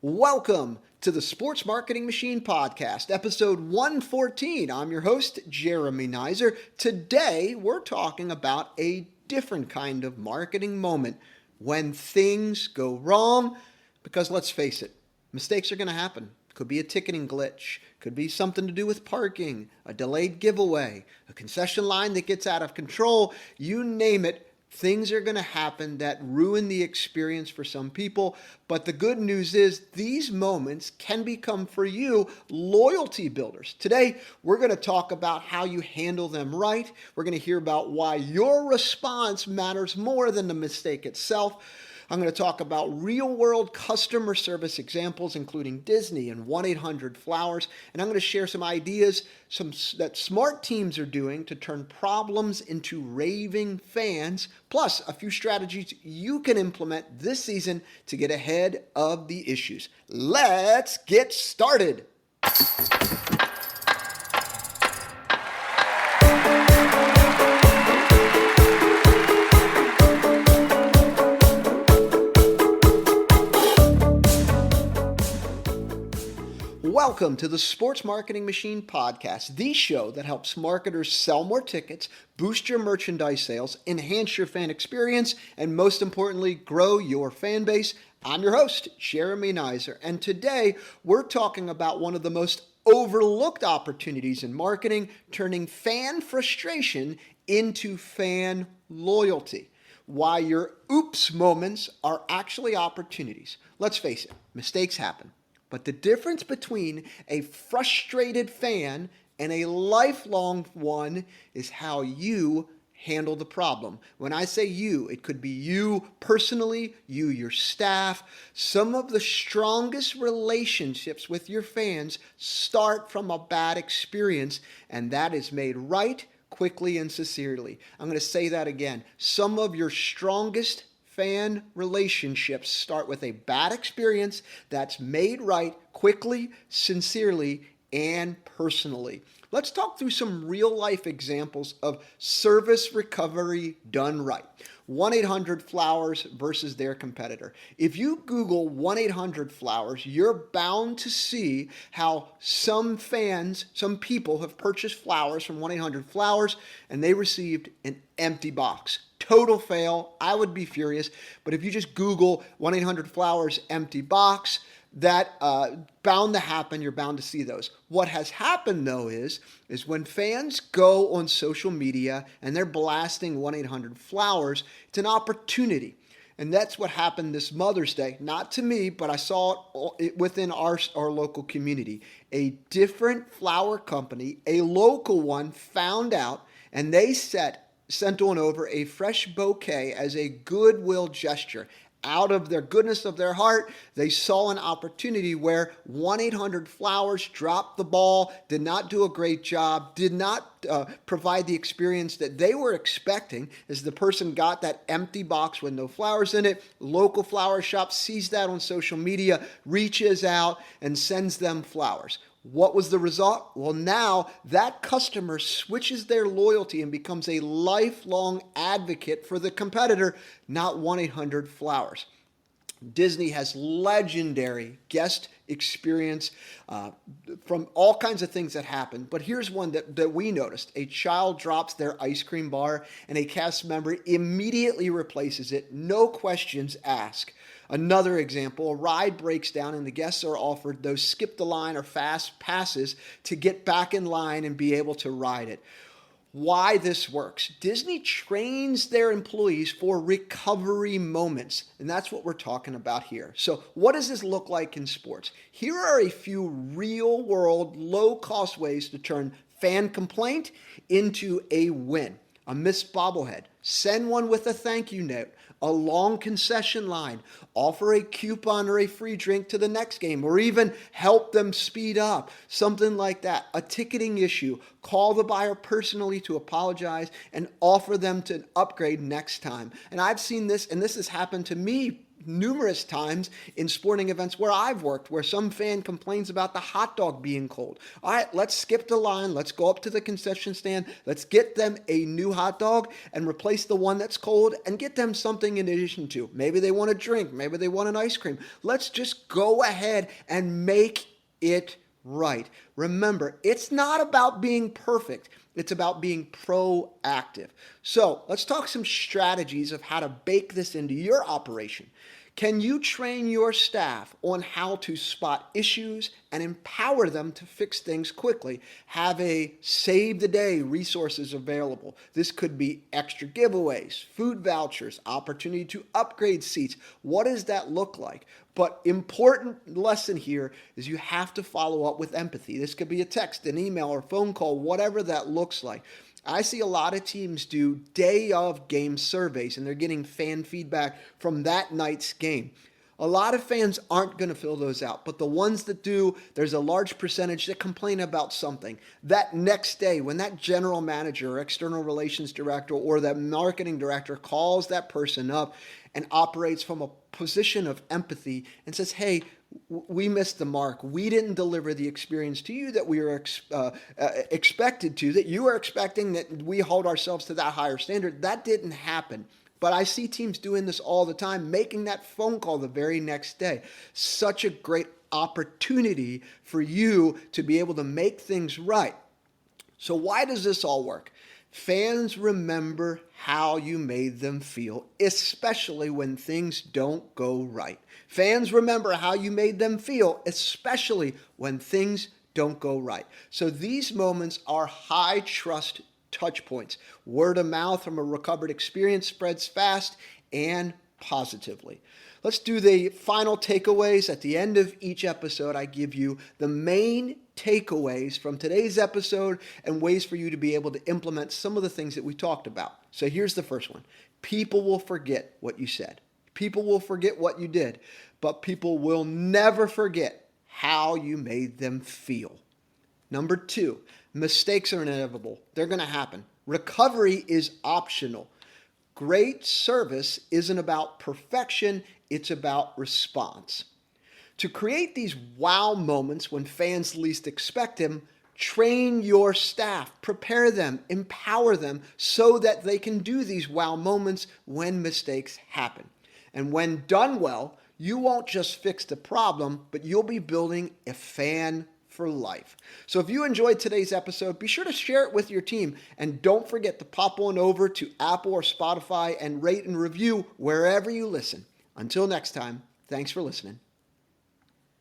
Welcome to the Sports Marketing Machine Podcast, episode 114. I'm your host, Jeremy Neisser. Today, we're talking about a different kind of marketing moment when things go wrong, because let's face it, mistakes are going to happen. Could be a ticketing glitch, could be something to do with parking, a delayed giveaway, a concession line that gets out of control, you name it. Things are going to happen that ruin the experience for some people, but the good news is these moments can become for you loyalty builders. Today, we're going to talk about how you handle them right. We're going to hear about why your response matters more than the mistake itself. I'm going to talk about real-world customer service examples, including Disney and 1-800-Flowers, and I'm going to share some ideas that smart teams are doing to turn problems into raving fans, plus a few strategies you can implement this season to get ahead of the issues. Let's get started. Welcome to the Sports Marketing Machine Podcast, the show that helps marketers sell more tickets, boost your merchandise sales, enhance your fan experience, and most importantly, grow your fan base. I'm your host, Jeremy Neisser, and today we're talking about one of the most overlooked opportunities in marketing, turning fan frustration into fan loyalty. Why your oops moments are actually opportunities. Let's face it, mistakes happen. But the difference between a frustrated fan and a lifelong one is how you handle the problem. When I say you, it could be you personally, you, your staff. Some of the strongest relationships with your fans start from a bad experience, and that is made right quickly and sincerely. I'm going to say that again. Some of your strongest fan relationships start with a bad experience that's made right quickly, sincerely, and personally. Let's talk through some real-life examples of service recovery done right. 1-800-Flowers versus their competitor. If you Google 1-800-Flowers, you're bound to see how some people have purchased flowers from 1-800-Flowers and they received an empty box. Total fail. I would be furious. But if you just Google 1-800-Flowers empty box, that bound to happen. You're bound to see those. What has happened, though, is when fans go on social media and they're blasting 1-800-Flowers, it's an opportunity. And that's what happened this Mother's Day. Not to me, but I saw it within our local community. A different flower company, a local one, found out, and they sent on over a fresh bouquet as a goodwill gesture. Out of their goodness of their heart, they saw an opportunity where 1-800-Flowers dropped the ball, did not do a great job, did not provide the experience that they were expecting as the person got that empty box with no flowers in it. Local flower shop sees that on social media, reaches out, and sends them flowers. What was the result? Well, now that customer switches their loyalty and becomes a lifelong advocate for the competitor, not 1-800-Flowers. Disney has legendary guest experience from all kinds of things that happen. But here's one that we noticed. A child drops their ice cream bar and a cast member immediately replaces it. No questions asked. Another example, a ride breaks down and the guests are offered those skip the line or fast passes to get back in line and be able to ride it. Why this works. Disney trains their employees for recovery moments, and that's what we're talking about here. So what does this look like in sports? Here are a few real-world, low-cost ways to turn fan complaint into a win. A missed bobblehead. Send one with a thank you note. A long concession line. Offer a coupon or a free drink to the next game, or even help them speed up. Something like that. A ticketing issue. Call the buyer personally to apologize and offer them to upgrade next time. And I've seen this, and this has happened to me numerous times in sporting events where I've worked, where some fan complains about the hot dog being cold. All right, let's skip the line. Let's go up to the concession stand. Let's get them a new hot dog and replace the one that's cold and get them something in addition to. Maybe they want a drink. Maybe they want an ice cream. Let's just go ahead and make it right. Remember, it's not about being perfect. It's about being proactive. So let's talk some strategies of how to bake this into your operation. Can you train your staff on how to spot issues and empower them to fix things quickly? Have a save the day resources available. This could be extra giveaways, food vouchers, opportunity to upgrade seats. What does that look like? But important lesson here is you have to follow up with empathy. This could be a text, an email, or phone call, whatever that looks like. I see a lot of teams do day of game surveys, and they're getting fan feedback from that night's game. A lot of fans aren't going to fill those out, but the ones that do, there's a large percentage that complain about something. That next day, when that general manager or external relations director or that marketing director calls that person up and operates from a position of empathy and says, hey, we missed the mark. We didn't deliver the experience to you that we were expected to, that you were expecting, that we hold ourselves to that higher standard. That didn't happen. But I see teams doing this all the time, making that phone call the very next day. Such a great opportunity for you to be able to make things right. So why does this all work? Fans remember how you made them feel, especially when things don't go right. Fans remember how you made them feel, especially when things don't go right. So these moments are high trust touch points. Word of mouth from a recovered experience spreads fast and positively. Let's do the final takeaways. At the end of each episode, I give you the main takeaways from today's episode and ways for you to be able to implement some of the things that we talked about. So here's the first one. People will forget what you said. People will forget what you did, but people will never forget how you made them feel. Number 2, mistakes are inevitable. They're going to happen. Recovery is optional. Great service isn't about perfection, it's about response. To create these wow moments when fans least expect them, train your staff, prepare them, empower them so that they can do these wow moments when mistakes happen. And when done well, you won't just fix the problem, but you'll be building a fan for life. So if you enjoyed today's episode, be sure to share it with your team. And don't forget to pop on over to Apple or Spotify and rate and review wherever you listen. Until next time, thanks for listening.